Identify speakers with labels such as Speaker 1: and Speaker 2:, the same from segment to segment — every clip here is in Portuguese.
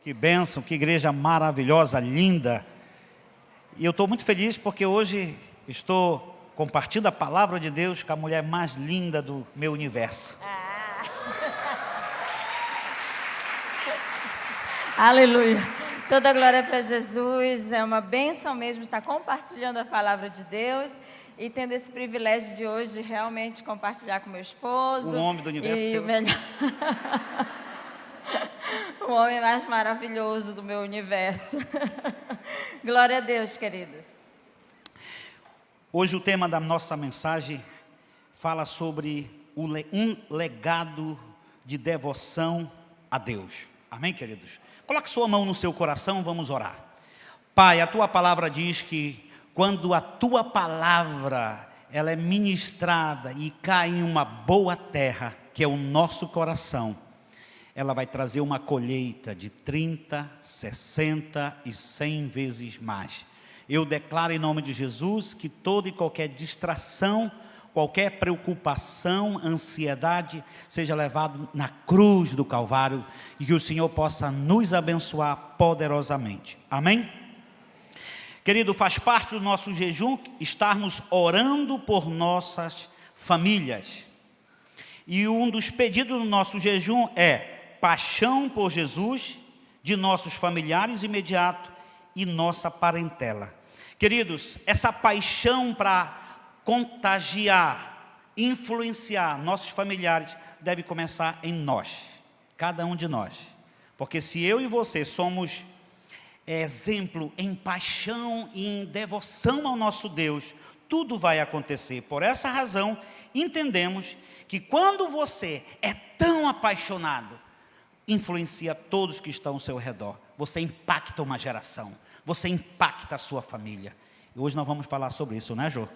Speaker 1: Que bênção, que igreja maravilhosa, linda. E eu estou muito feliz porque hoje estou compartilhando a palavra de Deus com a mulher mais linda do meu universo.
Speaker 2: Aleluia. Toda glória para Jesus. É uma bênção mesmo estar compartilhando a palavra de Deus e tendo esse privilégio de hoje realmente compartilhar com meu esposo.
Speaker 1: O homem do universo.
Speaker 2: E o melhor... o homem mais maravilhoso do meu universo. Glória a Deus, queridos.
Speaker 1: Hoje o tema da nossa mensagem fala sobre um legado de devoção a Deus. Amém, queridos? Coloque sua mão no seu coração, vamos orar. Pai, a tua palavra diz que quando a tua palavra ela é ministrada e cai em uma boa terra, que é o nosso coração, ela vai trazer uma colheita de 30, 60 e 100 vezes mais. Eu declaro em nome de Jesus que toda e qualquer distração, qualquer preocupação, ansiedade, seja levado na cruz do Calvário e que o Senhor possa nos abençoar poderosamente. Amém? Querido, faz parte do nosso jejum estarmos orando por nossas famílias. E um dos pedidos do nosso jejum é paixão por Jesus, de nossos familiares imediatos e nossa parentela. Queridos, essa paixão para contagiar, influenciar nossos familiares deve começar em nós, cada um de nós. Porque se eu e você somos exemplo em paixão e em devoção ao nosso Deus, tudo vai acontecer. Por essa razão, entendemos que quando você é tão apaixonado, influencia todos que estão ao seu redor. Você impacta uma geração, você impacta a sua família. E hoje nós vamos falar sobre isso, né, Jô?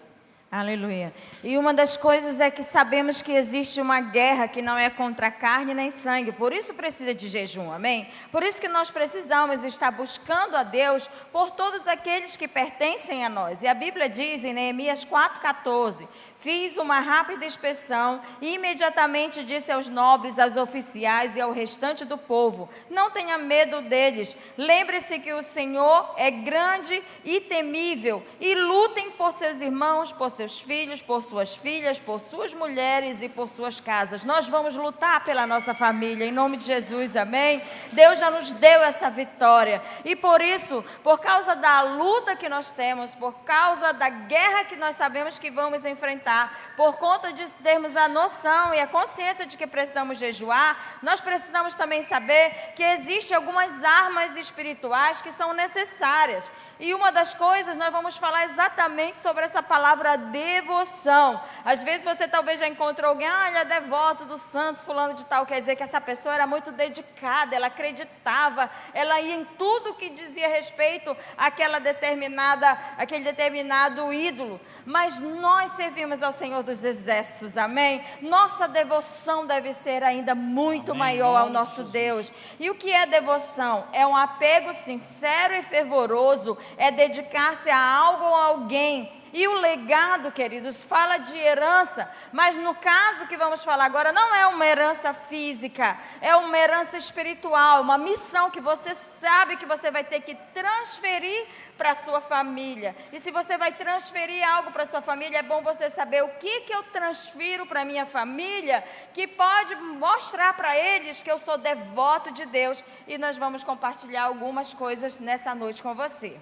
Speaker 2: Aleluia. E uma das coisas é que sabemos que existe uma guerra que não é contra carne nem sangue. Por isso precisa de jejum, amém? Por isso que nós precisamos estar buscando a Deus por todos aqueles que pertencem a nós. E a Bíblia diz em Neemias 4,14: fiz uma rápida inspeção e imediatamente disse aos nobres, aos oficiais e ao restante do povo: não tenha medo deles. Lembre-se que o Senhor é grande e temível, e lutem por seus irmãos, por seus filhos, por suas filhas, por suas mulheres e por suas casas. Nós vamos lutar pela nossa família, em nome de Jesus, amém? Deus já nos deu essa vitória, e por isso, por causa da luta que nós temos, por causa da guerra que nós sabemos que vamos enfrentar, por conta de termos a noção e a consciência de que precisamos jejuar, nós precisamos também saber que existem algumas armas espirituais que são necessárias, e uma das coisas, nós vamos falar exatamente sobre essa palavra devoção. Às vezes você talvez já encontrou alguém, ele é devoto do santo fulano de tal, quer dizer que essa pessoa era muito dedicada, ela acreditava, ela ia em tudo que dizia respeito àquele determinado ídolo. Mas nós servimos ao Senhor dos Exércitos, amém? Nossa devoção deve ser ainda muito maior ao nosso Deus. E o que é devoção? É um apego sincero e fervoroso, é dedicar-se a algo ou a alguém. E o legado, queridos, fala de herança, mas no caso que vamos falar agora, não é uma herança física, é uma herança espiritual, uma missão que você sabe que você vai ter que transferir para a sua família. E se você vai transferir algo para a sua família, é bom você saber o que eu transfiro para a minha família, que pode mostrar para eles que eu sou devoto de Deus. E nós vamos compartilhar algumas coisas nessa noite com você.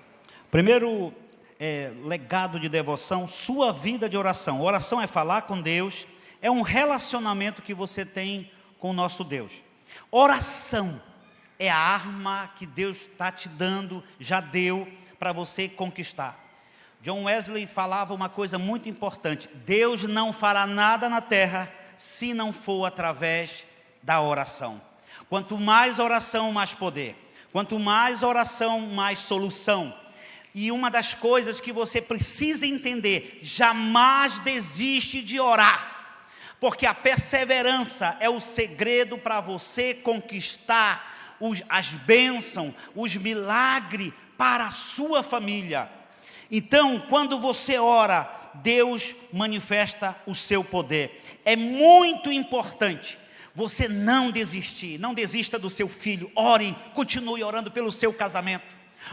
Speaker 1: Primeiro legado de devoção, sua vida de oração. Oração é falar com Deus, é um relacionamento que você tem com o nosso Deus. Oração é a arma que Deus está te dando, já deu para você conquistar. John Wesley falava uma coisa muito importante: Deus não fará nada na terra se não for através da oração. Quanto mais oração, mais poder. Quanto mais oração, mais solução. E uma das coisas que você precisa entender: jamais desiste de orar, porque a perseverança é o segredo para você conquistar as bênçãos, os milagres para a sua família. Então, quando você ora, Deus manifesta o seu poder. É muito importante você não desistir, não desista do seu filho. Ore, continue orando pelo seu casamento,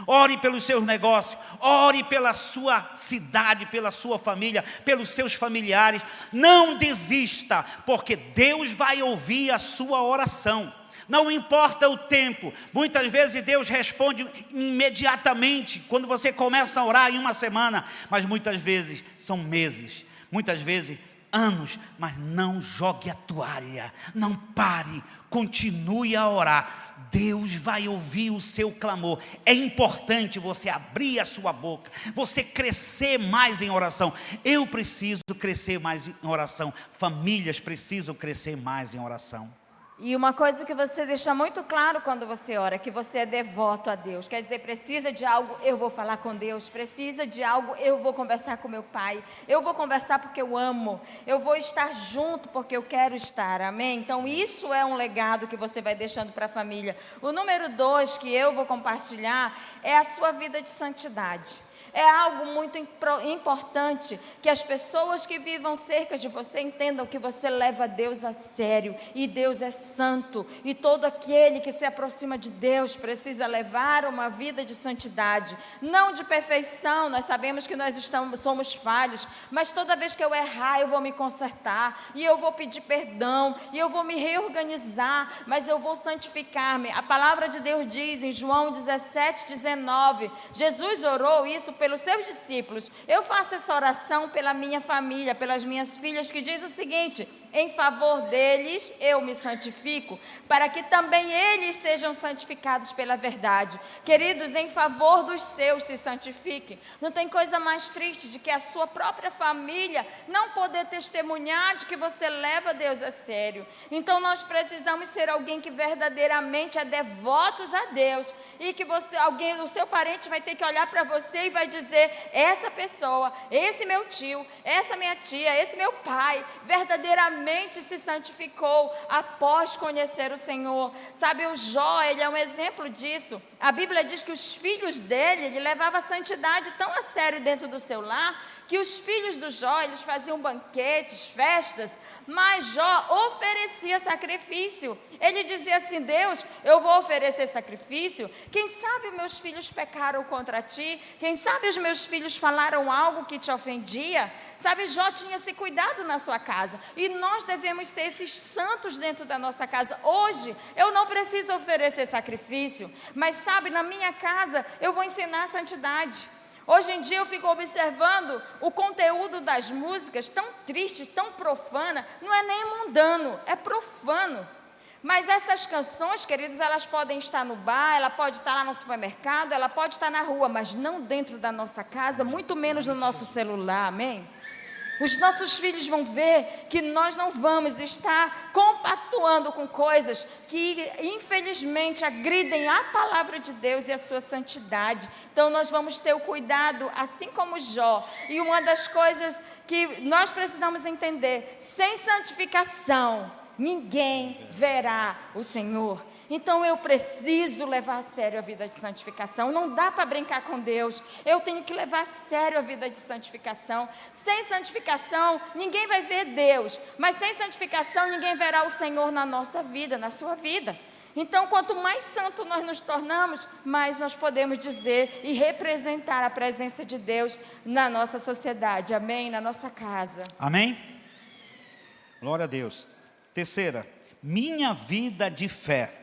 Speaker 1: ore pelos seus negócios, ore pela sua cidade, pela sua família, pelos seus familiares. Não desista, porque Deus vai ouvir a sua oração. Não importa o tempo, muitas vezes Deus responde imediatamente, quando você começa a orar em uma semana, mas muitas vezes são meses, muitas vezes anos. Mas não jogue a toalha, não pare, continue a orar. Deus vai ouvir o seu clamor. É importante você abrir a sua boca, você crescer mais em oração. Eu preciso crescer mais em oração, famílias precisam crescer mais em oração.
Speaker 2: E uma coisa que você deixa muito claro quando você ora, que você é devoto a Deus. Quer dizer, precisa de algo, eu vou falar com Deus. Precisa de algo, eu vou conversar com meu pai. Eu vou conversar porque eu amo. Eu vou estar junto porque eu quero estar, amém? Então isso é um legado que você vai deixando para a família. O número 2 que eu vou compartilhar é a sua vida de santidade. É algo muito importante que as pessoas que vivam cerca de você entendam que você leva Deus a sério, e Deus é santo, e todo aquele que se aproxima de Deus precisa levar uma vida de santidade, não de perfeição. Nós sabemos que nós somos falhos, mas toda vez que eu errar, eu vou me consertar, e eu vou pedir perdão, e eu vou me reorganizar, mas eu vou santificar-me. A palavra de Deus diz em João 17:19, Jesus orou isso pelos seus discípulos. Eu faço essa oração pela minha família, pelas minhas filhas, que diz o seguinte: em favor deles eu me santifico, para que também eles sejam santificados pela verdade. Queridos, em favor dos seus se santifiquem. Não tem coisa mais triste de que a sua própria família não poder testemunhar de que você leva Deus a sério. Então nós precisamos ser alguém que verdadeiramente é devotos a Deus, e que o seu parente vai ter que olhar para você e vai dizer: essa pessoa, esse meu tio, essa minha tia, esse meu pai, verdadeiramente se santificou após conhecer o Senhor. Sabe, o Jó, ele é um exemplo disso. A Bíblia diz que os filhos dele, ele levava a santidade tão a sério dentro do seu lar, que os filhos do Jó, eles faziam banquetes, festas, mas Jó oferecia sacrifício. Ele dizia assim: Deus, eu vou oferecer sacrifício. Quem sabe meus filhos pecaram contra ti? Quem sabe os meus filhos falaram algo que te ofendia? Sabe, Jó tinha esse cuidado na sua casa, e nós devemos ser esses santos dentro da nossa casa. Hoje eu não preciso oferecer sacrifício, mas sabe, na minha casa eu vou ensinar a santidade. Hoje em dia eu fico observando o conteúdo das músicas, tão triste, tão profana. Não é nem mundano, é profano. Mas essas canções, queridos, elas podem estar no bar, ela pode estar lá no supermercado, ela pode estar na rua, mas não dentro da nossa casa, muito menos no nosso celular, amém? Os nossos filhos vão ver que nós não vamos estar compactuando com coisas que infelizmente agridem a palavra de Deus e a sua santidade. Então nós vamos ter o cuidado, assim como Jó. E uma das coisas que nós precisamos entender: sem santificação ninguém verá o Senhor. Então eu preciso levar a sério a vida de santificação. Não dá para brincar com Deus. Eu tenho que levar a sério a vida de santificação. Sem santificação ninguém vai ver Deus, mas sem santificação ninguém verá o Senhor na nossa vida, na sua vida. Então quanto mais santo nós nos tornamos, mais nós podemos dizer e representar a presença de Deus na nossa sociedade, amém? Na nossa casa.
Speaker 1: Amém? Glória a Deus. Terceira, minha vida de fé.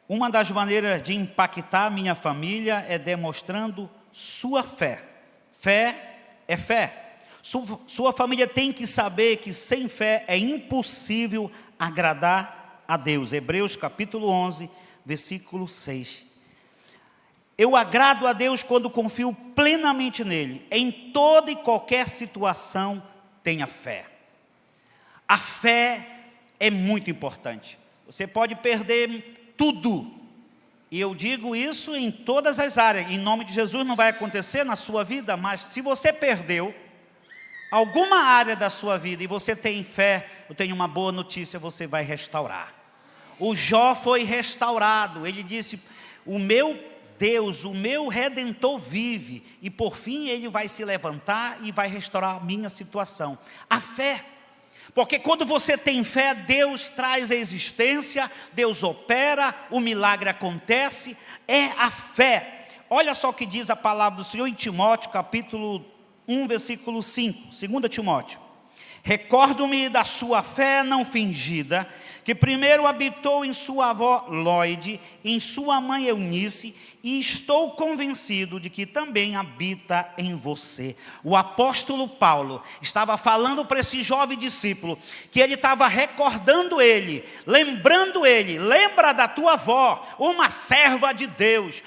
Speaker 1: Uma das maneiras de impactar minha família é demonstrando sua fé. Fé é fé. Sua família tem que saber que sem fé é impossível agradar a Deus. Hebreus capítulo 11, versículo 6. Eu agrado a Deus quando confio plenamente nele. Em toda e qualquer situação, tenha fé. A fé é muito importante. Você pode perder tudo, e eu digo isso em todas as áreas. Em nome de Jesus não vai acontecer na sua vida, mas se você perdeu alguma área da sua vida e você tem fé, eu tenho uma boa notícia: você vai restaurar. O Jó foi restaurado. Ele disse: o meu Deus, o meu Redentor vive, e por fim ele vai se levantar e vai restaurar a minha situação. A fé. Porque quando você tem fé, Deus traz a existência, Deus opera, o milagre acontece, é a fé. Olha só o que diz a palavra do Senhor em Timóteo, capítulo 1, versículo 5, 2 Timóteo. Recordo-me da sua fé não fingida, que primeiro habitou em sua avó Lóide, em sua mãe Eunice, e estou convencido de que também habita em você. O apóstolo Paulo estava falando para esse jovem discípulo, que ele estava recordando ele, lembrando ele, lembra da tua avó, uma serva de Deus,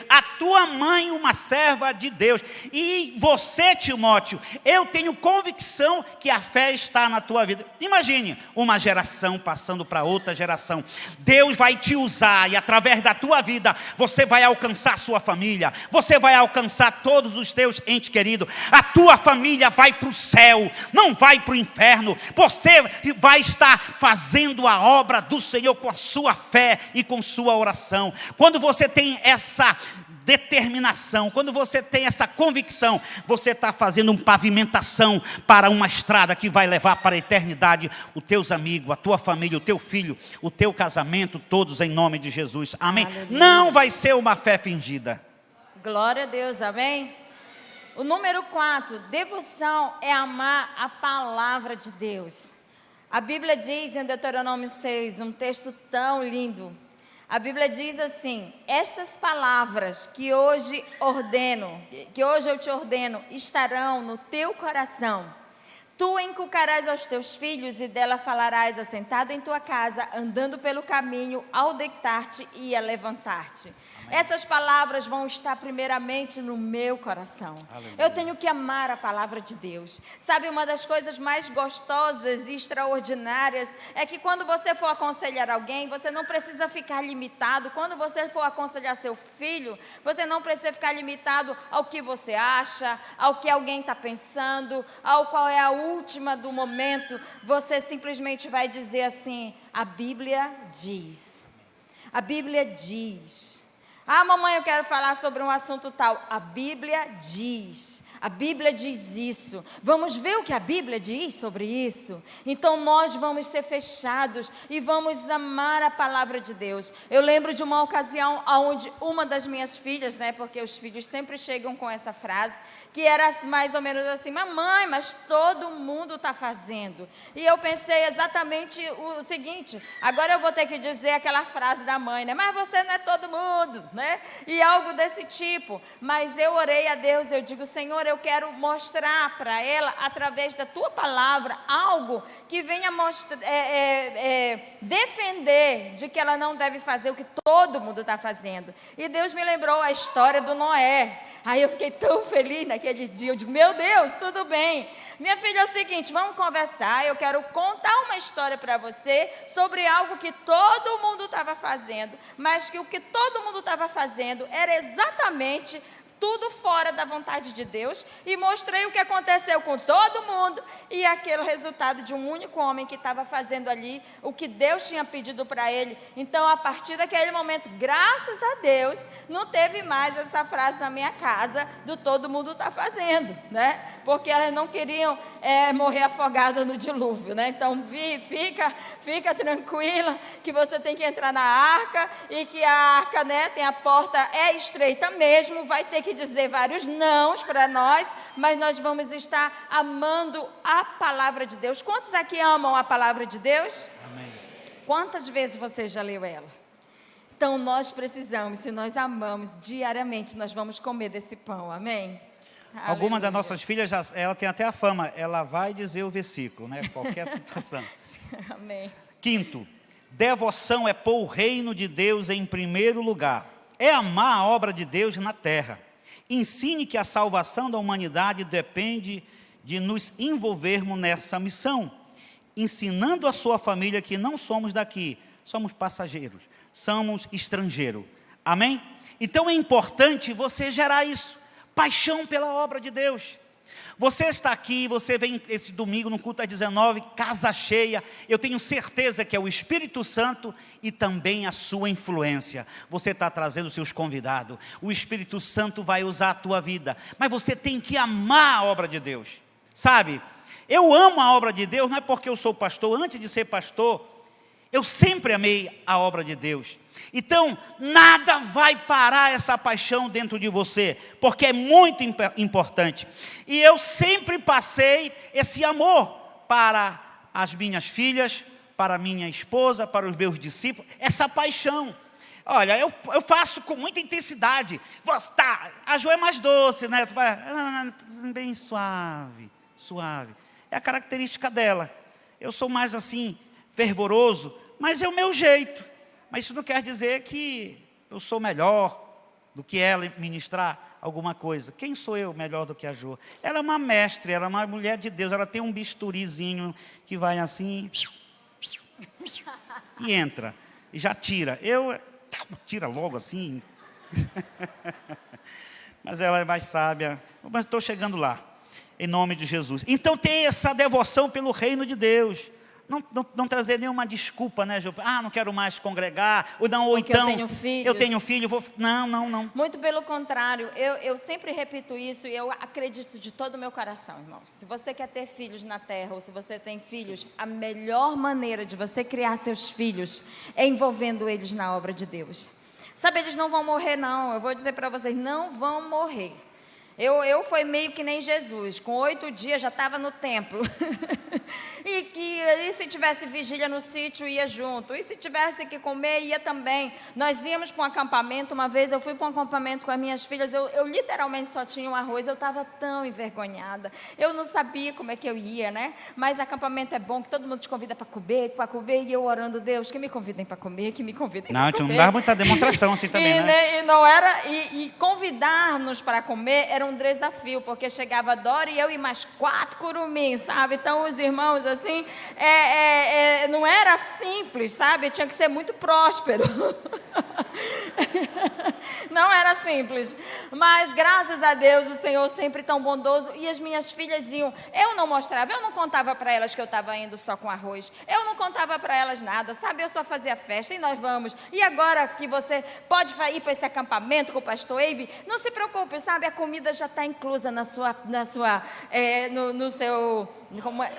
Speaker 1: a tua mãe uma serva de Deus, e você, Timóteo, eu tenho convicção que a fé está na tua vida. Imagine, uma geração passando para outra geração, Deus vai te usar, e através da tua vida, você vai alcançar sua família, você vai alcançar todos os teus entes queridos, a tua família vai para o céu, não vai para o inferno, você vai estar fazendo a obra do Senhor com a sua fé e com sua oração. Quando você tem essa determinação, quando você tem essa convicção, você está fazendo uma pavimentação para uma estrada que vai levar para a eternidade os teus amigos, a tua família, o teu filho, o teu casamento, todos em nome de Jesus, amém? Aleluia. Não vai ser uma fé fingida.
Speaker 2: Glória a Deus, amém? O número 4, devoção é amar a palavra de Deus. A Bíblia diz em Deuteronômio 6, um texto tão lindo. A Bíblia diz assim: estas palavras que hoje eu te ordeno, estarão no teu coração. Tu inculcarás aos teus filhos e dela falarás assentado em tua casa, andando pelo caminho, ao deitar-te e a levantar-te. Essas palavras vão estar primeiramente no meu coração. Aleluia. Eu tenho que amar a palavra de Deus. Sabe, uma das coisas mais gostosas e extraordinárias é que quando você for aconselhar alguém, você não precisa ficar limitado. Quando você for aconselhar seu filho, você não precisa ficar limitado ao que você acha, ao que alguém está pensando, ao qual é a última do momento. Você simplesmente vai dizer assim: a Bíblia diz. A Bíblia diz. Ah, mamãe, eu quero falar sobre um assunto tal. A Bíblia diz. A Bíblia diz isso. Vamos ver o que a Bíblia diz sobre isso? Então nós vamos ser fechados e vamos amar a palavra de Deus. Eu lembro de uma ocasião onde uma das minhas filhas, porque os filhos sempre chegam com essa frase, que era mais ou menos assim: mamãe, mas todo mundo está fazendo. E eu pensei exatamente o seguinte: agora eu vou ter que dizer aquela frase da mãe, mas você não é todo mundo, E algo desse tipo. Mas eu orei a Deus, eu digo: Senhor, eu quero mostrar para ela, através da tua palavra, algo que venha defender de que ela não deve fazer o que todo mundo está fazendo. E Deus me lembrou a história do Noé. Aí eu fiquei tão feliz naquele dia, eu digo: meu Deus, tudo bem. Minha filha, é o seguinte, vamos conversar, eu quero contar uma história para você sobre algo que todo mundo estava fazendo, mas que o que todo mundo estava fazendo era exatamente tudo fora da vontade de Deus, e mostrei o que aconteceu com todo mundo, e aquele resultado de um único homem que estava fazendo ali o que Deus tinha pedido para ele. Então, a partir daquele momento, graças a Deus, não teve mais essa frase na minha casa do todo mundo está fazendo, porque elas não queriam morrer afogada no dilúvio, Então, fica tranquila que você tem que entrar na arca, e que a arca, tem a porta, é estreita mesmo, vai ter que dizer vários nãos para nós, mas nós vamos estar amando a palavra de Deus. Quantos aqui amam a palavra de Deus?
Speaker 1: Amém.
Speaker 2: Quantas vezes você já leu ela? Então nós precisamos, se nós amamos diariamente, nós vamos comer desse pão, amém?
Speaker 1: Alguma das nossas filhas, ela tem até a fama, ela vai dizer o versículo, qualquer situação.
Speaker 2: Amém.
Speaker 1: 5º, devoção é pôr o reino de Deus em primeiro lugar, é amar a obra de Deus na terra. Ensine que a salvação da humanidade depende de nos envolvermos nessa missão, ensinando a sua família que não somos daqui, somos passageiros, somos estrangeiros, amém? Então é importante você gerar isso, paixão pela obra de Deus. Você está aqui, você vem esse domingo no culto às 19, casa cheia. Eu tenho certeza que é o Espírito Santo e também a sua influência. Você está trazendo seus convidados. O Espírito Santo vai usar a tua vida. Mas você tem que amar a obra de Deus. Sabe, Eu amo a obra de Deus, não é porque eu sou pastor. Antes de ser pastor, eu sempre amei a obra de Deus. Então, nada vai parar essa paixão dentro de você, porque é muito importante. E eu sempre passei esse amor para as minhas filhas, para a minha esposa, para os meus discípulos, essa paixão. Olha, eu faço com muita intensidade. Tá, a Jo é mais doce, né? Bem suave, suave. É a característica dela. Eu sou mais assim, fervoroso, mas é o meu jeito. Mas isso não quer dizer que eu sou melhor do que ela em ministrar alguma coisa. Quem sou eu melhor do que a Jo? Ela é uma mestre, ela é uma mulher de Deus. Ela tem um bisturizinho que vai assim e entra e já tira. Tira logo assim. Mas ela é mais sábia. Mas estou chegando lá, em nome de Jesus. Então tem essa devoção pelo reino de Deus. Não trazer nenhuma desculpa, né, Ju? Não quero mais congregar, ou
Speaker 2: porque
Speaker 1: então
Speaker 2: eu tenho
Speaker 1: filho, vou... Não.
Speaker 2: Muito pelo contrário, eu sempre repito isso e eu acredito de todo o meu coração, irmão. Se você quer ter filhos na terra, ou se você tem filhos, a melhor maneira de você criar seus filhos é envolvendo eles na obra de Deus. Sabe, eles não vão morrer, não. Eu vou dizer para vocês, não vão morrer. Eu fui meio que nem Jesus, com 8 dias já estava no templo. E se tivesse vigília no sítio, ia junto. E se tivesse que comer, ia também. Nós íamos para um acampamento, uma vez eu fui para um acampamento com as minhas filhas, eu literalmente só tinha um arroz, eu estava tão envergonhada. Eu não sabia como é que eu ia, né? Mas acampamento é bom, que todo mundo te convida para comer, e eu orando, Deus, que me convidem para comer, que me convidem para comer.
Speaker 1: Não dá muita demonstração assim também, né?
Speaker 2: E convidar-nos para comer era um desafio, porque chegava a Dora e eu e mais 4 curumins, sabe? Então os irmãos assim, não era simples, sabe? Tinha que ser muito próspero. Não era simples, mas graças a Deus o Senhor sempre tão bondoso. E as minhas filhas iam, eu não mostrava, eu não contava para elas que eu estava indo só com arroz, eu não contava para elas nada, sabe? Eu só fazia festa e nós vamos. E agora que você pode ir para esse acampamento com o pastor Eibe, não se preocupe, sabe? A comida já está inclusa no seu,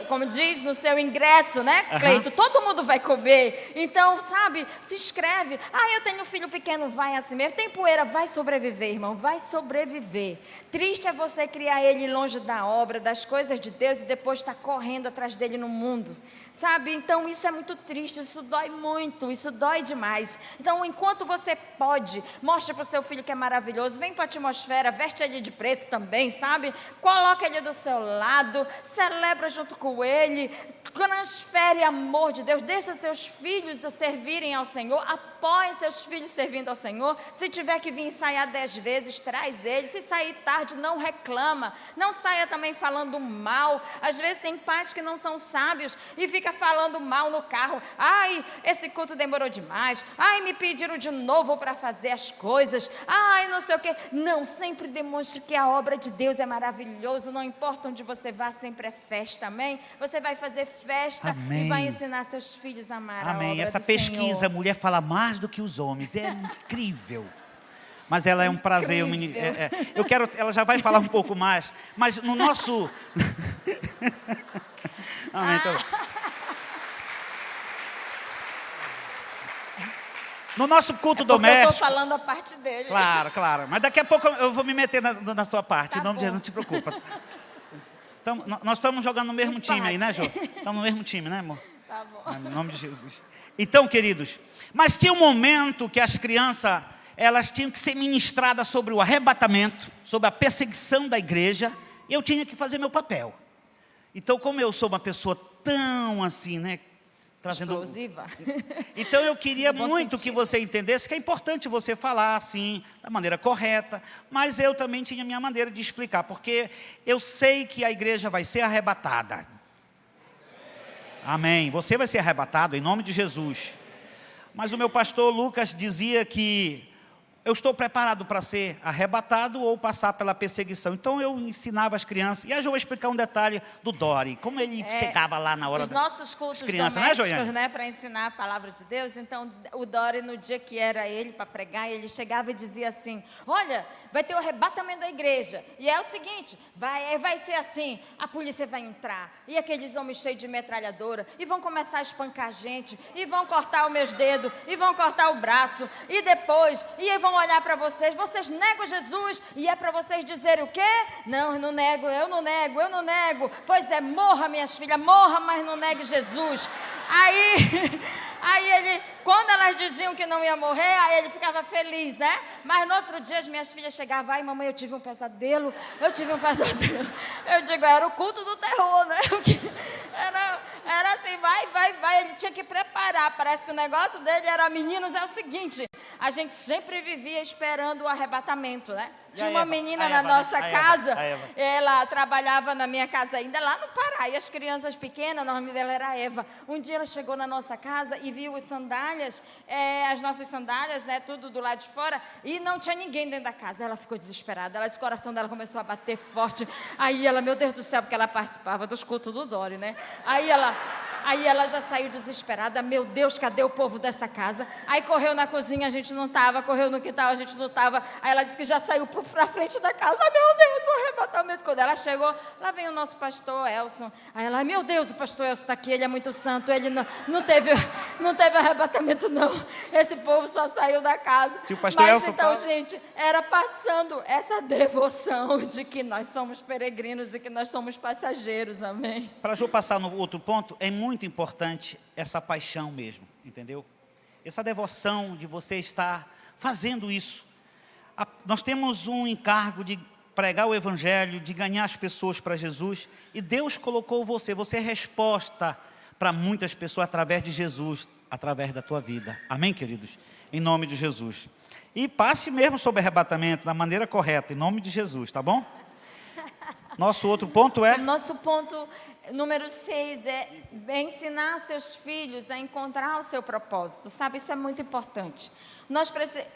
Speaker 2: como diz, no seu ingresso, né, Cleito? Todo mundo vai comer. Então, sabe, se inscreve. Eu tenho um filho pequeno, vai assim mesmo. Tem poeira, vai sobreviver, irmão, vai sobreviver. Triste é você criar ele longe da obra, das coisas de Deus, e depois estar correndo atrás dele no mundo, sabe? Então, isso é muito triste, isso dói muito, isso dói demais. Então, enquanto você pode, mostra para o seu filho que é maravilhoso, vem para a atmosfera, veste ele de preto também, sabe? Coloca ele do seu lado, celebra junto com ele, transfere amor de Deus, deixa seus filhos servirem ao Senhor, apoie seus filhos servindo ao Senhor. Se tiver que vir ensaiar 10 vezes, traz ele. Se sair tarde, não reclama, não saia também falando mal. Às vezes tem pais que não são sábios e fica falando mal no carro. Esse culto demorou demais, me pediram de novo para fazer as coisas, não sei o quê. Não, sempre demonstre que a obra de Deus é maravilhoso, não importa onde você vá, sempre é festa, amém? Você vai fazer festa, amém, e vai ensinar seus filhos a amar, amém, a obra
Speaker 1: essa
Speaker 2: do
Speaker 1: pesquisa,
Speaker 2: Senhor.
Speaker 1: A mulher fala mais do que os homens, é incrível. Mas ela é um prazer, eu quero, ela já vai falar um pouco mais, mas no nosso... Amém, então... No nosso culto doméstico...
Speaker 2: Eu estou falando a parte dele.
Speaker 1: Claro. Mas daqui a pouco eu vou me meter na tua parte. Não te preocupa. Então, nós estamos jogando no mesmo time aí, né, Jô? Estamos no mesmo time, né, amor?
Speaker 2: Tá bom.
Speaker 1: Em nome de Jesus. Então, queridos, mas tinha um momento que as crianças, elas tinham que ser ministradas sobre o arrebatamento, sobre a perseguição da igreja, e eu tinha que fazer meu papel. Então, como eu sou uma pessoa tão assim, né?
Speaker 2: Explosiva.
Speaker 1: Então eu queria muito que você entendesse que é importante você falar assim, da maneira correta, mas eu também tinha a minha maneira de explicar, porque eu sei que a igreja vai ser arrebatada. Amém. Você vai ser arrebatado em nome de Jesus. Mas o meu pastor Lucas dizia que eu estou preparado para ser arrebatado ou passar pela perseguição. Então eu ensinava as crianças. E aí eu vou explicar um detalhe do Dori, como ele chegava lá na hora
Speaker 2: os nossos cultos
Speaker 1: crianças,
Speaker 2: domésticos, né, para ensinar a palavra de Deus. Então o Dori, no dia que era ele para pregar, ele chegava e dizia assim: olha, vai ter o arrebatamento da igreja, e é o seguinte, vai ser assim, a polícia vai entrar, e aqueles homens cheios de metralhadora, e vão começar a espancar a gente, e vão cortar os meus dedos, e vão cortar o braço, e depois, e aí vão olhar para vocês negam Jesus, e é para vocês dizerem o quê? Não, eu não nego, eu não nego, eu não nego. Pois é, morra, minhas filhas, morra, mas não negue Jesus. Aí ele, quando elas diziam que não ia morrer, aí ele ficava feliz, né? Mas no outro dia as minhas filhas chegavam: ai, mamãe, eu tive um pesadelo. Eu digo, era o culto do terror, né? Era assim, vai, ele tinha que preparar. Parece que o negócio dele era: meninos, é o seguinte, a gente sempre vivia esperando o arrebatamento, né? Tinha uma menina na nossa casa, ela trabalhava na minha casa ainda, lá no Pará, e as crianças pequenas, o nome dela era Eva. Um dia ela chegou na nossa casa e viu as sandálias, as nossas sandálias, né, tudo do lado de fora, e não tinha ninguém dentro da casa. Ela ficou desesperada, o coração dela começou a bater forte. Aí ela, meu Deus do céu, porque ela participava dos cultos do Dori, né? Aí ela já saiu desesperada: meu Deus, cadê o povo dessa casa? Aí correu na cozinha, a gente não estava, correu no quintal, a gente não estava. Aí ela disse que já saiu para frente da casa. Meu Deus, o arrebatamento. Quando ela chegou, lá vem o nosso pastor Elson. Aí ela: meu Deus, o pastor Elson está aqui, ele é muito santo, ele não teve arrebatamento não, esse povo só saiu da casa.
Speaker 1: Se o pastor Elson
Speaker 2: então, gente, era passando essa devoção de que nós somos peregrinos e que nós somos passageiros, amém?
Speaker 1: Para eu passar no outro ponto, é muito importante essa paixão mesmo, entendeu? Essa devoção de você estar fazendo isso. Nós temos um encargo de pregar o evangelho, de ganhar as pessoas para Jesus, e Deus colocou você é resposta para muitas pessoas através de Jesus, através da tua vida. Amém, queridos? Em nome de Jesus. E passe mesmo sobre arrebatamento da maneira correta, em nome de Jesus, tá bom? Nosso outro ponto é...
Speaker 2: Nosso ponto número 6 é ensinar seus filhos a encontrar o seu propósito, sabe? Isso é muito importante.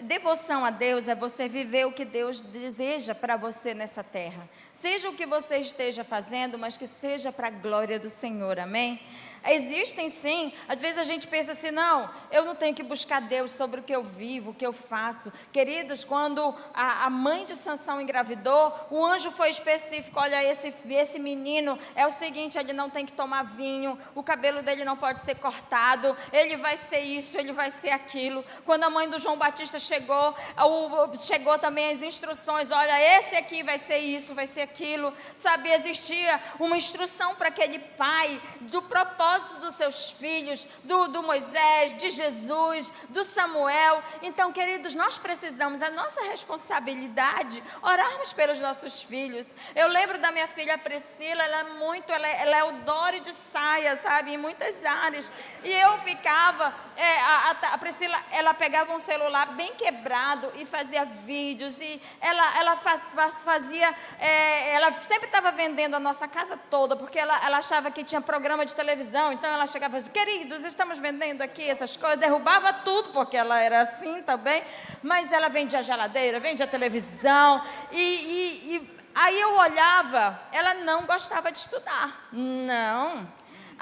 Speaker 2: Devoção a Deus é você viver o que Deus deseja para você nessa terra. Seja o que você esteja fazendo, mas que seja para a glória do Senhor, amém? Existem sim, às vezes a gente pensa assim: não, eu não tenho que buscar Deus sobre o que eu vivo, o que eu faço. Queridos, quando a mãe de Sansão engravidou, o anjo foi específico: olha, esse menino é o seguinte, ele não tem que tomar vinho, o cabelo dele não pode ser cortado, ele vai ser isso, ele vai ser aquilo. Quando a mãe do João Batista chegou também as instruções: olha, esse aqui vai ser isso, vai ser aquilo, sabe? Existia uma instrução para aquele pai, do propósito dos seus filhos, do Moisés, de Jesus, do Samuel. Então, queridos, nós precisamos, a nossa responsabilidade, orarmos pelos nossos filhos. Eu lembro da minha filha Priscila, ela é o Dori de saia, sabe, em muitas áreas, e eu ficava, a Priscila, ela pegava um celular bem quebrado e fazia vídeos, e ela fazia, ela sempre estava vendendo a nossa casa toda, porque ela achava que tinha programa de televisão. Então ela chegava e dizia: queridos, estamos vendendo aqui essas coisas, derrubava tudo, porque ela era assim também, mas ela vendia a geladeira, vendia a televisão, e aí eu olhava, ela não gostava de estudar, não.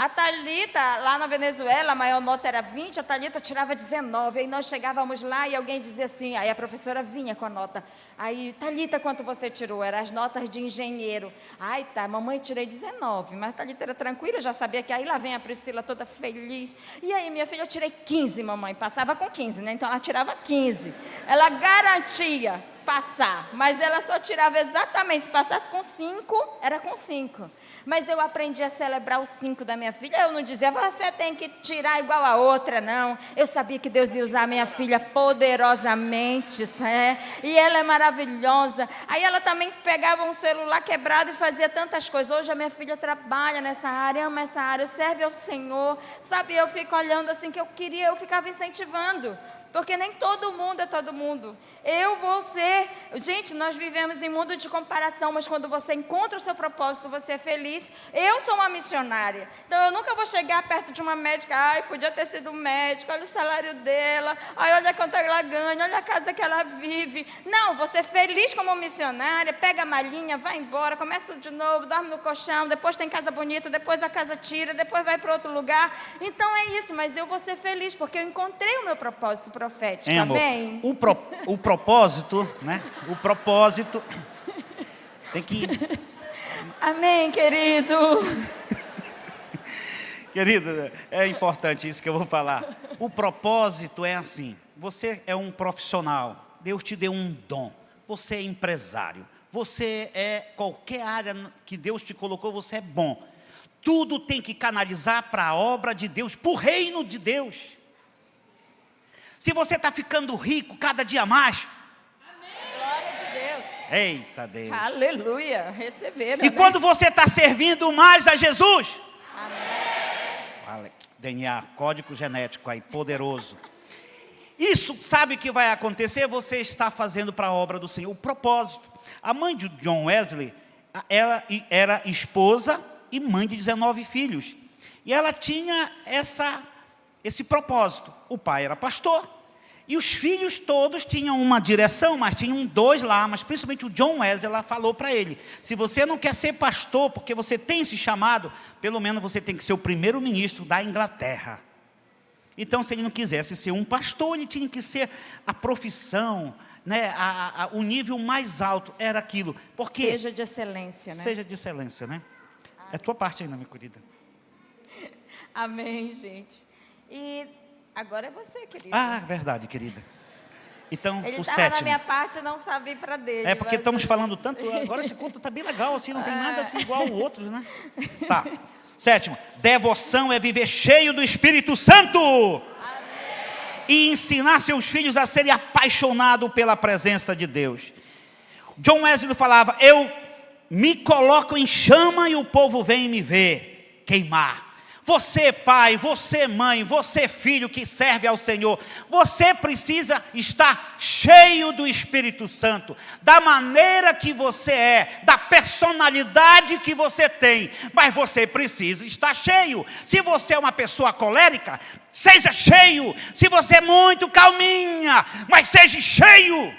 Speaker 2: A Thalita, lá na Venezuela, a maior nota era 20, a Thalita tirava 19, aí nós chegávamos lá e alguém dizia assim, aí a professora vinha com a nota, aí, Thalita, quanto você tirou? Eram as notas de engenheiro. Ai, tá, mamãe, tirei 19, mas a Thalita era tranquila, já sabia que aí lá vem a Priscila toda feliz, e aí, minha filha, eu tirei 15, mamãe, passava com 15, né, então ela tirava 15, ela garantia passar, mas ela só tirava exatamente, se passasse com 5, era com 5. Mas eu aprendi a celebrar os 5 da minha filha. Eu não dizia: você tem que tirar igual a outra, não. Eu sabia que Deus ia usar a minha filha poderosamente, e ela é maravilhosa. Aí ela também pegava um celular quebrado e fazia tantas coisas. Hoje a minha filha trabalha nessa área, ama essa área, serve ao Senhor, sabe? Eu fico olhando assim, que eu ficava incentivando, porque nem todo mundo é todo mundo. Eu vou ser gente, nós vivemos em mundo de comparação, mas quando você encontra o seu propósito, você é feliz. Eu sou uma missionária, então eu nunca vou chegar perto de uma médica, ai, podia ter sido médica, olha o salário dela, ai, olha quanto ela ganha, olha a casa que ela vive. Não, você é feliz como missionária, pega a malinha, vai embora, começa tudo de novo, dorme no colchão, depois tem casa bonita, depois a casa tira, depois vai para outro lugar. Então é isso, mas eu vou ser feliz, porque eu encontrei o meu propósito profético, amém?
Speaker 1: O propósito, né? O propósito tem que...
Speaker 2: Amém, querido.
Speaker 1: Querido, é importante isso que eu vou falar. O propósito é assim, você é um profissional, Deus te deu um dom, você é empresário, você é qualquer área que Deus te colocou, você é bom. Tudo tem que canalizar para a obra de Deus, para o reino de Deus. Se você está ficando rico cada dia mais,
Speaker 2: Glória de Deus.
Speaker 1: eita Deus.
Speaker 2: Aleluia, receberam.
Speaker 1: E quando você está servindo mais a Jesus,
Speaker 2: Amém.
Speaker 1: DNA, código genético aí, poderoso. Isso, sabe o que vai acontecer? Você está fazendo para a obra do Senhor, o propósito. A mãe de John Wesley, ela era esposa e mãe de 19 filhos. E ela tinha esse propósito. O pai era pastor. E os filhos todos tinham uma direção, mas tinham 2 lá. Mas principalmente o John Wesley, ela falou para ele, se você não quer ser pastor, porque você tem esse chamado, pelo menos você tem que ser o primeiro-ministro da Inglaterra. Então, se ele não quisesse ser um pastor, ele tinha que ser a profissão, né? O nível mais alto era aquilo. Porque
Speaker 2: Seja de excelência, né?
Speaker 1: Seja de excelência, né? É a tua parte ainda, minha querida.
Speaker 2: Amém, gente. E agora é você, querido.
Speaker 1: Ah, verdade, querida. Então,
Speaker 2: Ele
Speaker 1: o
Speaker 2: estava na
Speaker 1: sétimo.
Speaker 2: minha parte e não sabia para dele.
Speaker 1: É porque
Speaker 2: mas-
Speaker 1: estamos falando tanto, agora esse culto está bem legal, assim, não tem nada assim igual ao outro, né? Tá. Sétimo, devoção é viver cheio do Espírito Santo. E ensinar seus filhos a serem apaixonados pela presença de Deus. John Wesley falava, eu me coloco em chama e o povo vem me ver queimar. Você pai, você mãe, você filho que serve ao Senhor, você precisa estar cheio do Espírito Santo, da maneira que você é, da personalidade que você tem, mas você precisa estar cheio. Se você é uma pessoa colérica, seja cheio. Se você é muito calminha, mas seja cheio.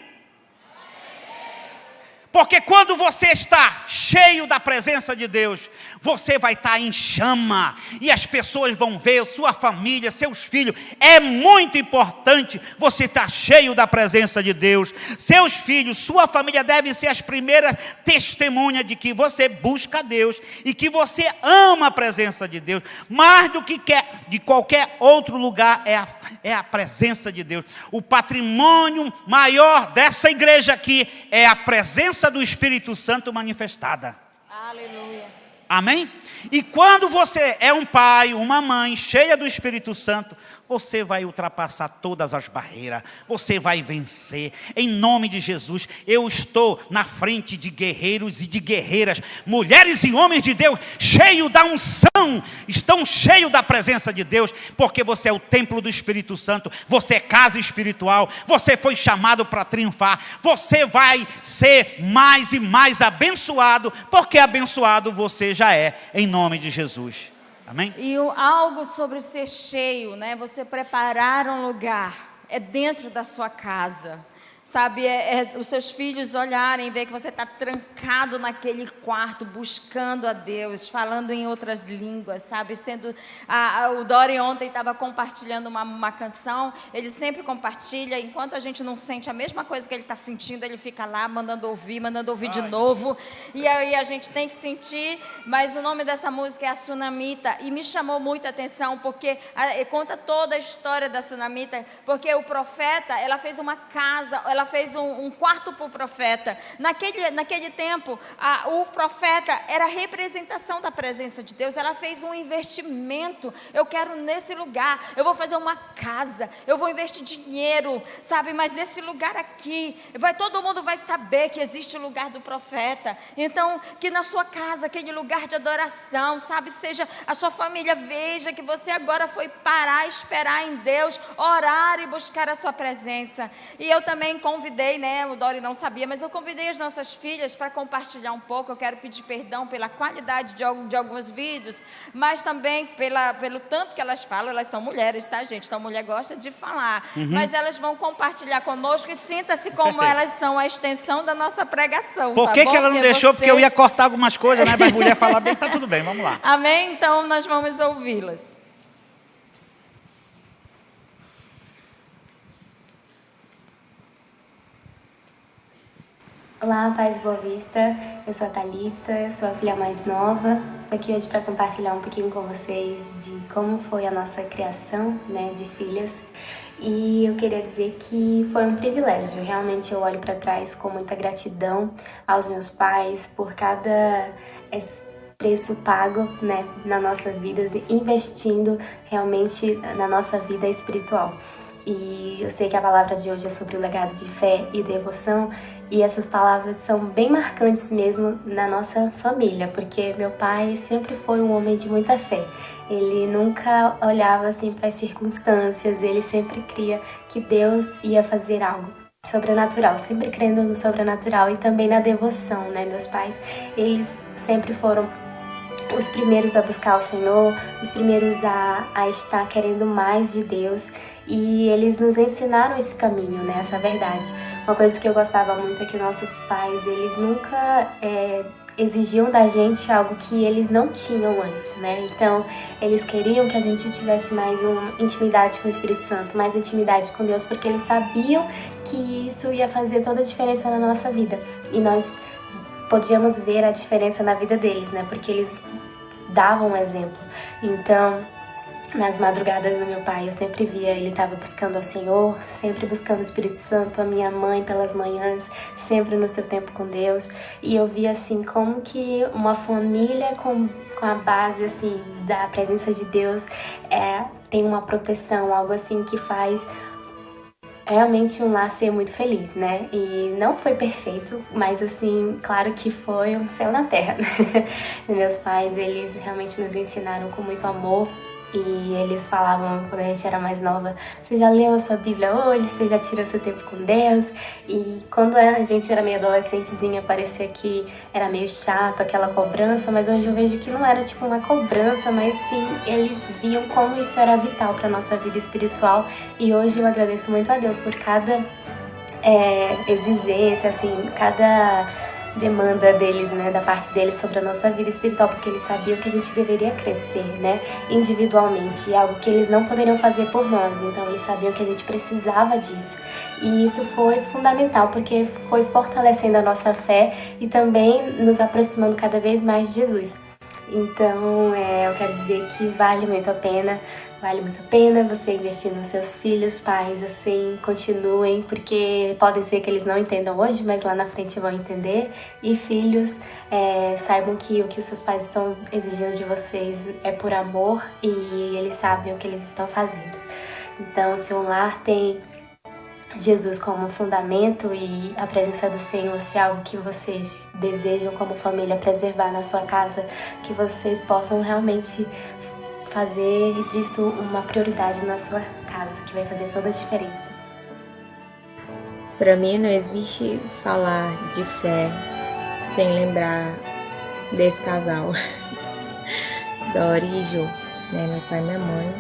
Speaker 1: Porque quando você está cheio da presença de Deus, você vai estar em chama, e as pessoas vão ver, sua família, seus filhos. É muito importante você estar cheio da presença de Deus. Seus filhos, sua família devem ser as primeiras testemunhas de que você busca Deus e que você ama a presença de Deus. Mais do que de qualquer outro lugar é a presença de Deus. O patrimônio maior dessa igreja aqui é a presença do Espírito Santo manifestada.
Speaker 2: Aleluia.
Speaker 1: Amém? E quando você é um pai, uma mãe cheia do Espírito Santo, você vai ultrapassar todas as barreiras, você vai vencer, em nome de Jesus. Eu estou na frente de guerreiros e de guerreiras, mulheres e homens de Deus, cheios da unção, estão cheios da presença de Deus, porque você é o templo do Espírito Santo, você é casa espiritual, você foi chamado para triunfar, você vai ser mais e mais abençoado, porque abençoado você já é, em nome de Jesus. Amém?
Speaker 2: E algo sobre ser cheio, né? Você preparar um lugar, é dentro da sua casa. Sabe, os seus filhos olharem, ver que você está trancado naquele quarto, buscando a Deus, falando em outras línguas, sabe, o Dori ontem estava compartilhando uma canção, ele sempre compartilha, enquanto a gente não sente a mesma coisa que ele está sentindo, ele fica lá mandando ouvir de novo, e aí a gente tem que sentir, mas o nome dessa música é a Sunamita, e me chamou muita atenção, porque conta toda a história da Sunamita, porque o profeta, ela fez uma casa, ela fez um quarto para o profeta. Naquele tempo, o profeta era a representação da presença de Deus. Ela fez um investimento. Eu quero nesse lugar, eu vou fazer uma casa, eu vou investir dinheiro, sabe? Mas nesse lugar aqui, todo mundo vai saber que existe o lugar do profeta. Então, que na sua casa, aquele lugar de adoração, sabe? Seja a sua família, veja que você agora foi parar, esperar em Deus, orar e buscar a sua presença. E eu também também convidei, né, o Dori não sabia, mas eu convidei as nossas filhas para compartilhar um pouco. Eu quero pedir perdão pela qualidade de alguns vídeos, mas também pelo tanto que elas falam. Elas são mulheres, tá, gente? Então, mulher gosta de falar. Mas elas vão compartilhar conosco e sinta-se como
Speaker 1: certeza.
Speaker 2: elas são a extensão da nossa pregação.
Speaker 1: Por
Speaker 2: tá
Speaker 1: que
Speaker 2: bom?
Speaker 1: que ela não deixou? Porque eu ia cortar algumas coisas, né? Mas mulher falar bem, tá tudo bem, vamos lá.
Speaker 2: Amém? Então, nós vamos ouvi-las.
Speaker 3: Olá, Paz Boa Vista. Eu sou a Thalita, sou a filha mais nova. Estou aqui hoje para compartilhar um pouquinho com vocês de como foi a nossa criação, né, de filhas. E eu queria dizer que foi um privilégio. Realmente eu olho para trás com muita gratidão aos meus pais por cada preço pago, né, nas nossas vidas, investindo realmente na nossa vida espiritual. E eu sei que a palavra de hoje é sobre o legado de fé e devoção, e essas palavras são bem marcantes mesmo na nossa família, porque meu pai sempre foi um homem de muita fé. Ele nunca olhava assim para as circunstâncias, ele sempre cria que Deus ia fazer algo sobrenatural, sempre crendo no sobrenatural e também na devoção, né? Meus pais, eles sempre foram os primeiros a buscar o Senhor, os primeiros a estar querendo mais de Deus, e eles nos ensinaram esse caminho, né, essa verdade. Uma coisa que eu gostava muito é que nossos pais, eles nunca exigiam da gente algo que eles não tinham antes, né? Então, eles queriam que a gente tivesse mais uma intimidade com o Espírito Santo, mais intimidade com Deus, porque eles sabiam que isso ia fazer toda a diferença na nossa vida. E nós podíamos ver a diferença na vida deles, né? Porque eles davam um exemplo. Então, nas madrugadas do meu pai, eu sempre via ele estava buscando ao Senhor, sempre buscando o Espírito Santo, a minha mãe pelas manhãs, sempre no seu tempo com Deus. E eu via assim como que uma família com a base assim da presença de Deus tem uma proteção, algo assim que faz realmente um lar ser muito feliz, né? E não foi perfeito, mas assim, claro que foi um céu na terra, né? Meus pais, eles realmente nos ensinaram com muito amor. E eles falavam, quando a gente era mais nova, você já leu a sua Bíblia hoje? Você já tirou seu tempo com Deus? E quando a gente era meio adolescentezinha, parecia que era meio chato, aquela cobrança, mas hoje eu vejo que não era tipo uma cobrança, mas sim, eles viam como isso era vital para nossa vida espiritual. E hoje eu agradeço muito a Deus por cada exigência, assim, cada demanda deles, né, da parte deles sobre a nossa vida espiritual, porque eles sabiam que a gente deveria crescer, né, individualmente, algo que eles não poderiam fazer por nós. Então eles sabiam que a gente precisava disso, e isso foi fundamental, porque foi fortalecendo a nossa fé e também nos aproximando cada vez mais de Jesus. Então eu quero dizer que vale muito a pena você investir nos seus filhos, pais, assim, continuem, porque pode ser que eles não entendam hoje, mas lá na frente vão entender. E filhos, saibam que o que os seus pais estão exigindo de vocês é por amor, e eles sabem o que eles estão fazendo. Então, se um lar tem Jesus como fundamento e a presença do Senhor se é algo que vocês desejam como família preservar na sua casa, que vocês possam realmente fazer disso uma prioridade na sua casa, que vai fazer toda a diferença.
Speaker 4: Para mim não existe falar de fé sem lembrar desse casal, Dori e Jo, né? Meu pai e minha mãe.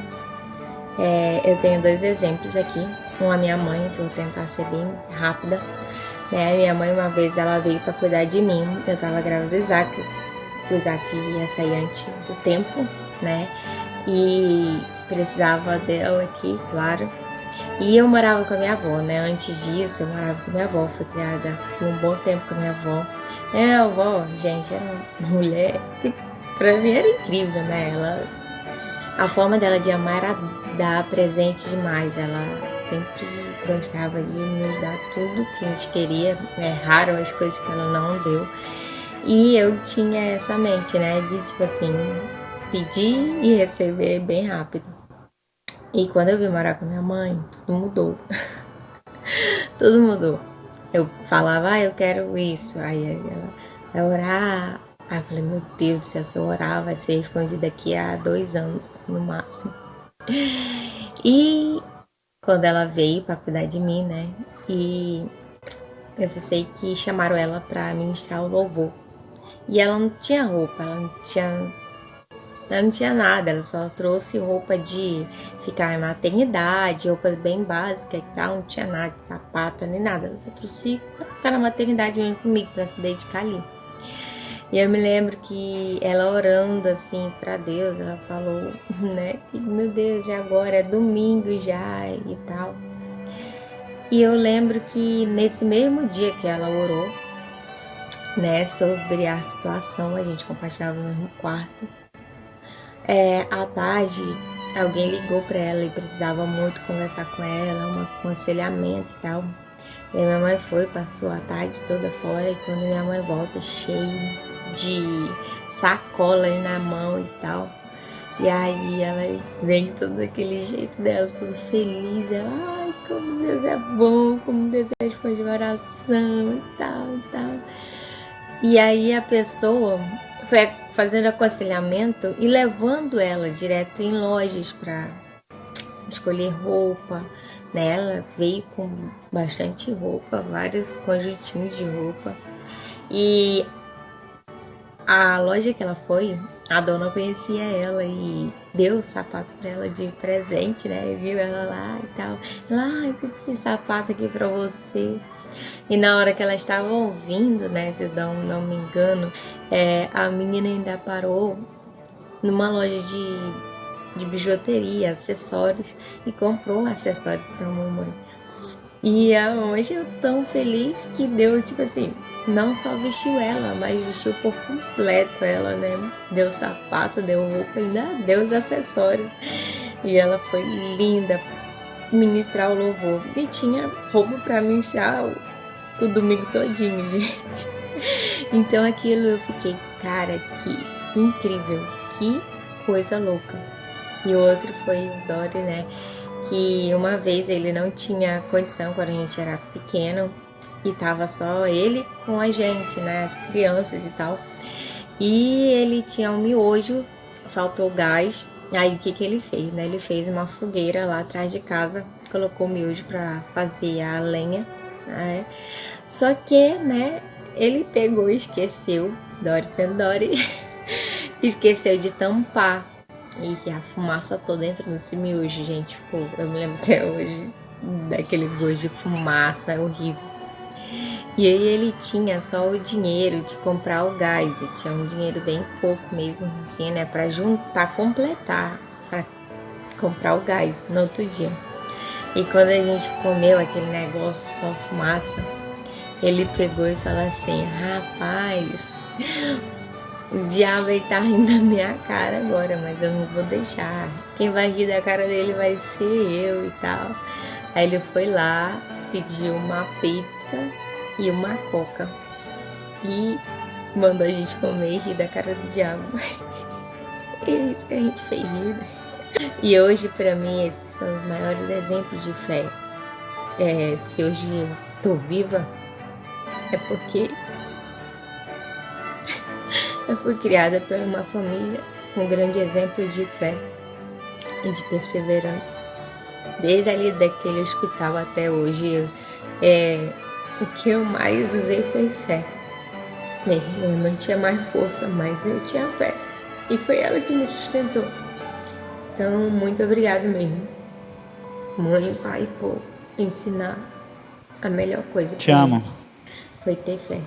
Speaker 4: Eu tenho dois exemplos aqui. Um, a minha mãe, que eu vou tentar ser bem rápida. Né? Minha mãe, uma vez, ela veio para cuidar de mim. Eu tava grávida do Isaac. O Isaac ia sair antes do tempo, né? E precisava dela aqui, claro. E eu morava com a minha avó, né? Antes disso, eu morava com a minha avó. Fui criada por um bom tempo com a minha avó. Minha avó, gente, era uma mulher que pra mim era incrível, né? A forma dela de amar era dar presente demais. Ela sempre gostava de nos dar tudo que a gente queria. É raro as coisas que ela não deu. E eu tinha essa mente, né? De tipo assim, pedir e receber bem rápido. E quando eu vim morar com minha mãe, tudo mudou. Tudo mudou. Eu falava, eu quero isso. Aí ela vai orar. Aí eu falei, meu Deus do céu, se eu orar vai ser respondido daqui a 2 anos, no máximo. E quando ela veio para cuidar de mim, né? E eu só sei que chamaram ela para ministrar o louvor. E ela não tinha roupa, ela não tinha nada, ela só trouxe roupa de ficar na maternidade, roupas bem básicas e tal, não tinha nada de sapato nem nada, ela só trouxe pra ficar na maternidade mesmo comigo, pra se dedicar ali. E eu me lembro que ela orando assim pra Deus, ela falou, né, que meu Deus, e agora? É domingo já e tal. E eu lembro que nesse mesmo dia que ela orou, né, sobre a situação, a gente compartilhava no mesmo quarto. À tarde, alguém ligou pra ela e precisava muito conversar com ela, um aconselhamento e tal. E aí minha mãe foi, passou a tarde toda fora, e quando minha mãe volta, cheio de sacolas na mão e tal. E aí ela vem todo daquele jeito dela, tudo feliz. Ela, ai, como Deus é bom, como Deus responde oração e tal, e tal. E aí a pessoa foi fazendo aconselhamento e levando ela direto em lojas para escolher roupa, né? Ela veio com bastante roupa, vários conjuntinhos de roupa. E a loja que ela foi, a dona conhecia ela e deu o sapato para ela de presente, né? Viu ela lá e tal. Lá, tem esse sapato aqui para você. E na hora que ela estava ouvindo, né, se eu não me engano, a menina ainda parou numa loja de bijuteria, acessórios, e comprou acessórios para a mamãe. E a mamãe ficou tão feliz que Deus, tipo assim, não só vestiu ela, mas vestiu por completo ela, né? Deu sapato, deu roupa, ainda deu os acessórios. E ela foi linda ministrar o louvor. E tinha roupa para ministrar o domingo todinho, gente. Então aquilo eu fiquei, cara, que incrível, que coisa louca. E o outro foi o Dori, né? Que uma vez ele não tinha condição quando a gente era pequeno e tava só ele com a gente, né? As crianças e tal. E ele tinha um miojo, faltou gás. Aí o que ele fez, né? Ele fez uma fogueira lá atrás de casa, colocou o miojo pra fazer a lenha, né? Só que, né, ele pegou e esqueceu, Dory sendo Dory, esqueceu de tampar. E a fumaça toda entrou nesse miojo, gente. Ficou, eu me lembro até hoje daquele gosto de fumaça horrível. E aí ele tinha só o dinheiro de comprar o gás. Ele tinha um dinheiro bem pouco mesmo, assim, né? Pra juntar, completar, pra comprar o gás no outro dia. E quando a gente comeu aquele negócio, só fumaça, ele pegou e falou assim, rapaz, o diabo ele tá rindo da minha cara agora, mas eu não vou deixar. Quem vai rir da cara dele vai ser eu e tal. Aí ele foi lá, pediu uma pizza e uma coca. E mandou a gente comer e rir da cara do diabo. É isso que a gente fez rir, né? E hoje, pra mim, esses são os maiores exemplos de fé. Se hoje eu tô viva, é porque eu fui criada por uma família com um grande exemplo de fé e de perseverança. Desde ali daquele hospital até hoje, o que eu mais usei foi fé. Eu não tinha mais força, mas eu tinha fé. E foi ela que me sustentou. Então, muito obrigado mesmo, mãe e pai, por ensinar a melhor coisa.
Speaker 1: Te amo.
Speaker 4: Foi ter fé.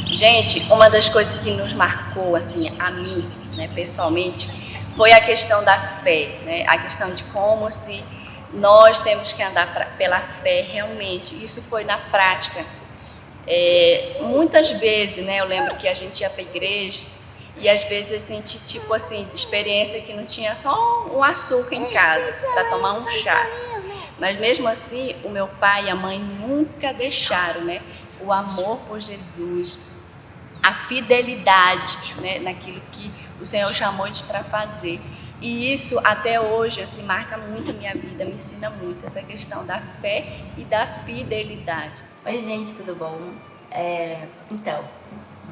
Speaker 5: Gente, uma das coisas que nos marcou, assim, a mim, né, pessoalmente, foi a questão da fé, né? A questão de como se nós temos que andar pela fé realmente. Isso foi na prática. Muitas vezes, né, eu lembro que a gente ia para a igreja e às vezes a gente, tipo assim, experiência que não tinha só um açúcar em casa para tomar um chá. Mas mesmo assim, o meu pai e a mãe nunca deixaram, né, o amor por Jesus, a fidelidade, né, naquilo que o Senhor chamou de para fazer. E isso até hoje assim, marca muito a minha vida, me ensina muito essa questão da fé e da fidelidade.
Speaker 6: Oi gente, tudo bom? Então,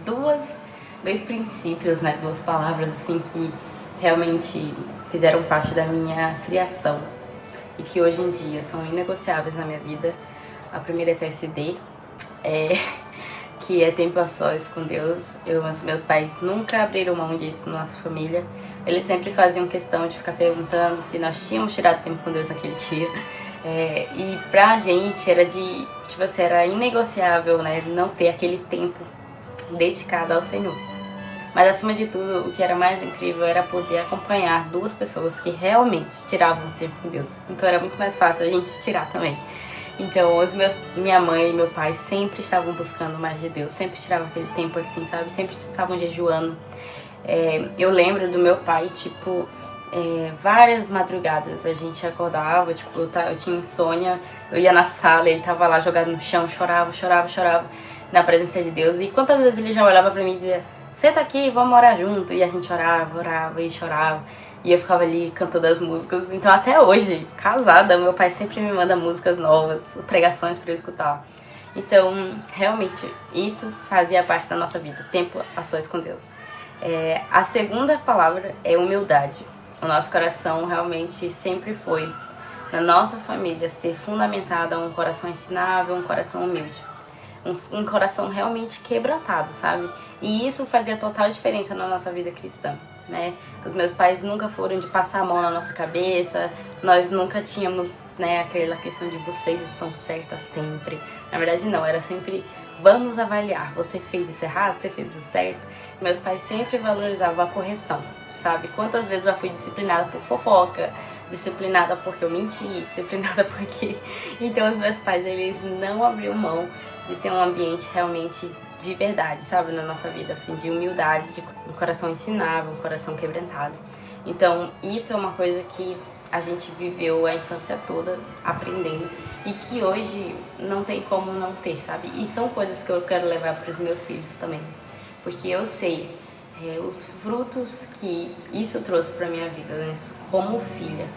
Speaker 6: dois princípios, né, duas palavras assim que realmente fizeram parte da minha criação. e que hoje em dia são inegociáveis na minha vida. A primeira é TSD, que é tempo a sós com Deus. Os meus pais nunca abriram mão disso na nossa família. Eles sempre faziam questão de ficar perguntando se nós tínhamos tirado tempo com Deus naquele dia. E pra gente era era inegociável, né, não ter aquele tempo dedicado ao Senhor. Mas acima de tudo, o que era mais incrível era poder acompanhar duas pessoas que realmente tiravam tempo com Deus. Então era muito mais fácil a gente tirar também. Então minha mãe e meu pai sempre estavam buscando mais de Deus, sempre tiravam aquele tempo assim, sabe? Sempre estavam jejuando. Eu lembro do meu pai, várias madrugadas a gente acordava, eu tinha insônia, eu ia na sala, ele tava lá jogado no chão, chorava na presença de Deus. E quantas vezes ele já olhava pra mim e dizia: senta aqui, vamos orar junto. E a gente orava e chorava. E eu ficava ali cantando as músicas. Então até hoje, casada, meu pai sempre me manda músicas novas, pregações para eu escutar. Então, realmente, isso fazia parte da nossa vida, tempo a sós com Deus. A segunda palavra é humildade. O nosso coração realmente sempre foi, na nossa família, ser fundamentado a um coração ensinável, um coração humilde. Um coração realmente quebrantado, sabe? E isso fazia total diferença na nossa vida cristã, né? Os meus pais nunca foram de passar a mão na nossa cabeça, nós nunca tínhamos, né, aquela questão de vocês estão certas sempre. Na verdade não, era sempre vamos avaliar, você fez isso errado, você fez isso certo. Meus pais sempre valorizavam a correção, sabe? Quantas vezes eu já fui disciplinada por fofoca, disciplinada porque eu menti, disciplinada porque... Então os meus pais, eles não abriam mão de ter um ambiente realmente de verdade, sabe, na nossa vida, assim, de humildade, de um coração ensinável, um coração quebrantado. Então, isso é uma coisa que a gente viveu a infância toda aprendendo e que hoje não tem como não ter, sabe? E são coisas que eu quero levar para os meus filhos também, porque eu sei os frutos que isso trouxe para minha vida, né, como filha.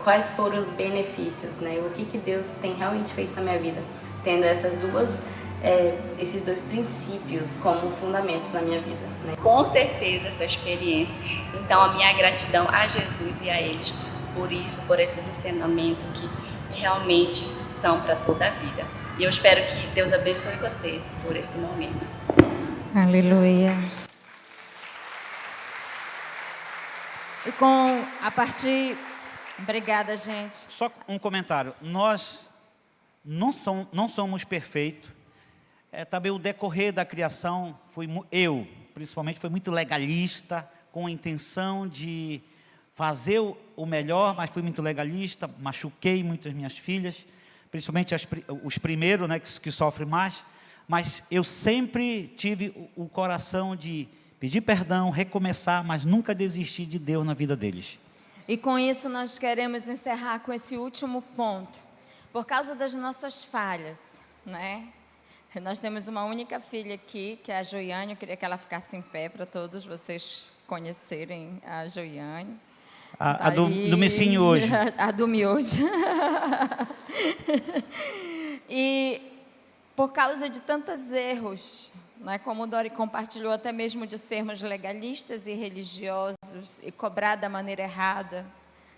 Speaker 6: Quais foram os benefícios, né? O que Deus tem realmente feito na minha vida, tendo esses dois princípios como fundamento na minha vida, né?
Speaker 5: Com certeza essa experiência. Então a minha gratidão a Jesus e a eles por isso, por esses ensinamentos que realmente são para toda a vida. E eu espero que Deus abençoe você por esse momento.
Speaker 2: Aleluia. E obrigada, gente.
Speaker 1: Só um comentário. Nós não somos perfeitos. Também o decorrer da criação, principalmente, fui muito legalista, com a intenção de fazer o melhor, mas fui muito legalista, machuquei muitas minhas filhas, principalmente os primeiros, né, que sofrem mais, mas eu sempre tive o coração de pedir perdão, recomeçar, mas nunca desistir de Deus na vida deles.
Speaker 2: E com isso nós queremos encerrar com esse último ponto. Por causa das nossas falhas, né? Nós temos uma única filha aqui, que é a Joiane. Eu queria que ela ficasse em pé para todos vocês conhecerem a Joiane.
Speaker 1: A do Messinho hoje.
Speaker 2: A do miojo. E por causa de tantos erros, né, como o Dori compartilhou, até mesmo de sermos legalistas e religiosos e cobrar da maneira errada,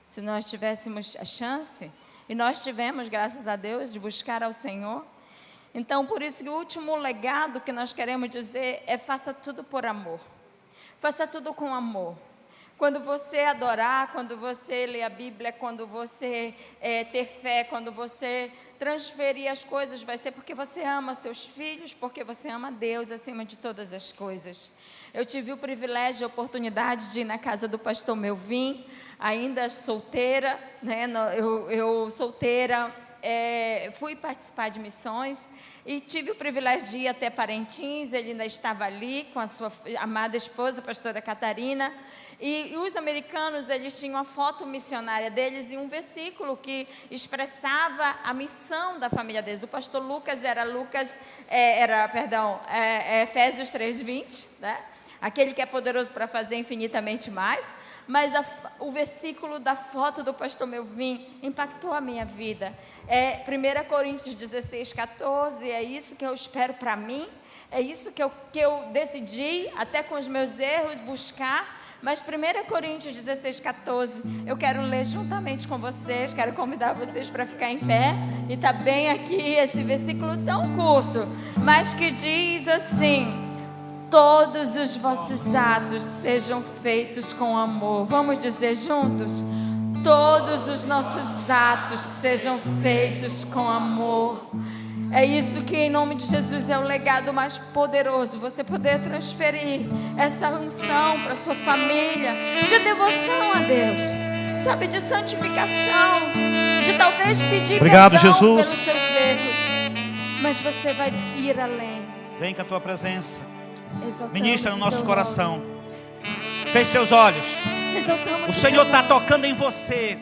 Speaker 2: se nós tivéssemos a chance, e nós tivemos, graças a Deus, de buscar ao Senhor. Então, por isso que o último legado que nós queremos dizer é: faça tudo por amor. Faça tudo com amor. Quando você adorar, quando você ler a Bíblia, quando você ter fé, quando você transferir as coisas, vai ser porque você ama seus filhos, porque você ama Deus acima de todas as coisas. Eu tive o privilégio, a oportunidade de ir na casa do pastor Melvin, ainda solteira, né? Eu solteira, fui participar de missões e tive o privilégio de ir até Parintins. Ele ainda estava ali com a sua amada esposa, a pastora Catarina. E os americanos, eles tinham a foto missionária deles e um versículo que expressava a missão da família deles. O pastor Lucas era Efésios 3:20, né? Aquele que é poderoso para fazer infinitamente mais. Mas o versículo da foto do pastor Melvin impactou a minha vida. 1 Coríntios 16:14, é isso que eu espero para mim, é isso que eu decidi, até com os meus erros, buscar, Mas 1 Coríntios 16:14, eu quero ler juntamente com vocês, quero convidar vocês para ficar em pé. E está bem aqui esse versículo tão curto, mas que diz assim: todos os vossos atos sejam feitos com amor. Vamos dizer juntos? Todos os nossos atos sejam feitos com amor. É isso que, em nome de Jesus, é o legado mais poderoso. Você poder transferir essa unção para sua família, de devoção a Deus, sabe, de santificação, de talvez pedir
Speaker 1: Obrigado,
Speaker 2: perdão
Speaker 1: Jesus,
Speaker 2: pelos seus erros. Mas você vai ir além.
Speaker 1: Vem com a tua presença.
Speaker 2: Exaltamos
Speaker 1: Ministra no
Speaker 2: o
Speaker 1: nosso
Speaker 2: teu
Speaker 1: coração.
Speaker 2: nome.
Speaker 1: Feche seus olhos.
Speaker 2: Exaltamos
Speaker 1: O
Speaker 2: teu
Speaker 1: Senhor está
Speaker 2: nome.
Speaker 1: tocando em você.